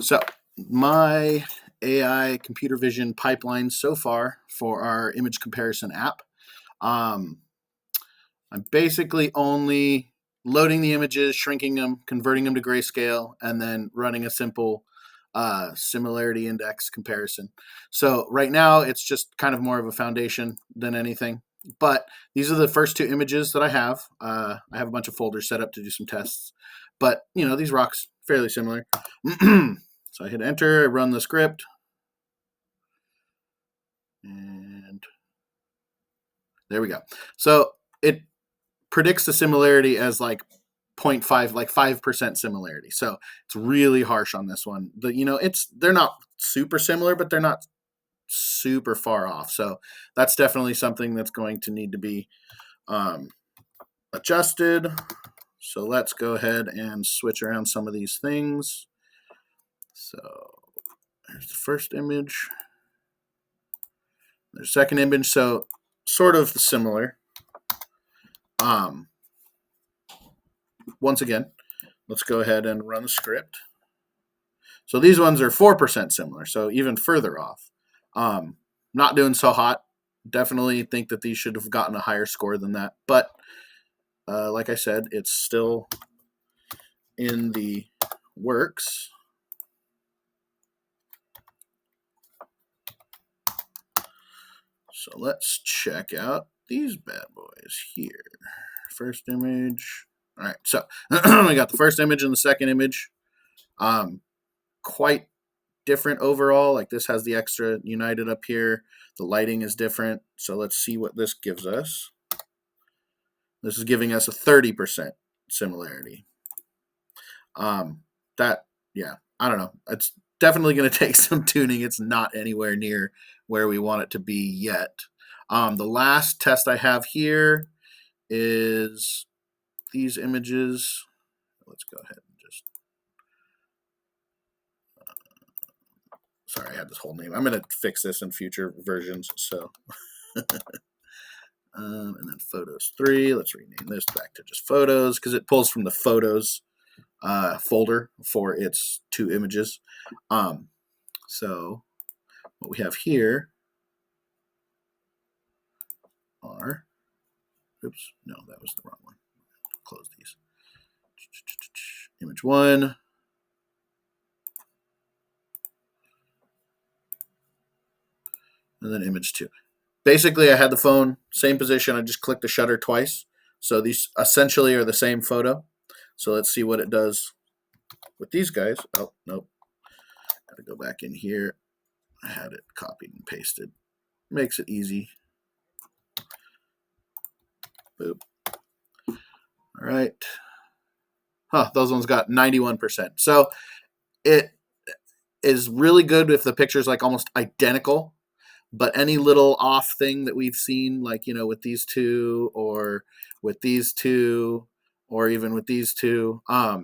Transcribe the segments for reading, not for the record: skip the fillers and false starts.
So my AI computer vision pipeline so far for our image comparison app, um, I'm basically only loading the images, shrinking them, converting them to grayscale, and then running a simple similarity index comparison. So right now it's just kind of more of a foundation than anything. But these are the first two images that I have. I have a bunch of folders set up to do some tests. But these rocks fairly similar. So I hit enter, I run the script, and there we go. So it predicts the similarity as like 0.5, like 5% similarity. So it's really harsh on this one. They're not super similar, but they're not super far off. So that's definitely something that's going to need to be um, adjusted. So let's go ahead and switch around some of these things. So there's the first image. There's the second image. So sort of similar. Once again, let's go ahead and run the script. So these ones are 4% similar, so even further off. Not doing so hot. Definitely think that these should have gotten a higher score than that. But like I said, it's still in the works. So let's check out these bad boys here. First image. All right, so we got the first image and the second image. Quite different overall. Like this has the extra united up here. The lighting is different. So let's see what this gives us. This is giving us a 30% similarity. I don't know. It's definitely going to take some tuning. It's not anywhere near where we want it to be yet. The last test I have here is these images. Let's go ahead and just. Sorry, I had this whole name. I'm going to fix this in future versions. So, and then photos 3. Let's rename this back to just photos because it pulls from the photos folder for its two images. So what we have here are, oops, no, that was the wrong one. Close these. Image 1. And then image 2. Basically, I had the phone, same position. I just clicked the shutter twice. So these essentially are the same photo. So let's see what it does with these guys. Oh, nope. Got to go back in here. I had it copied and pasted. Makes it easy. Boop. All right. Those ones got 91%. So it is really good if the picture is like almost identical, but any little off thing that we've seen, like, with these two or with these two or even with these two, I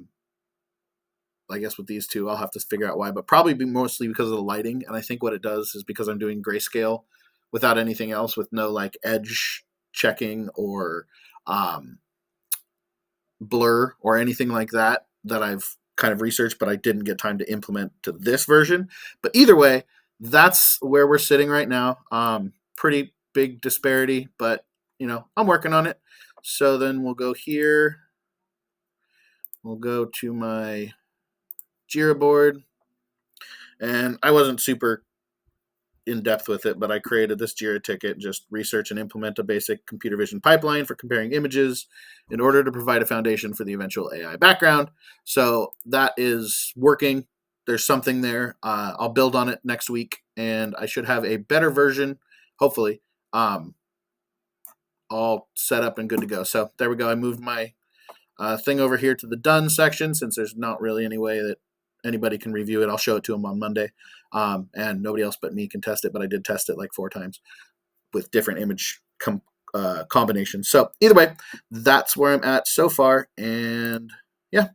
guess with these two, I'll have to figure out why, but probably mostly because of the lighting. And I think what it does is because I'm doing grayscale without anything else, with no like edge checking or blur or anything like that I've kind of researched, but I didn't get time to implement to this version. But either way, that's where we're sitting right now. Pretty big disparity, but I'm working on it. So then we'll go here. We'll go to my Jira board, and I wasn't super in depth with it, but I created this Jira ticket, just research and implement a basic computer vision pipeline for comparing images in order to provide a foundation for the eventual AI background. So that is working. There's something there. I'll build on it next week, and I should have a better version, hopefully, all set up and good to go. So there we go. I moved my thing over here to the done section, since there's not really any way that anybody can review it. I'll show it to them on Monday, and nobody else but me can test it, but I did test it like 4 times with different image combinations. So either way, that's where I'm at so far, and yeah,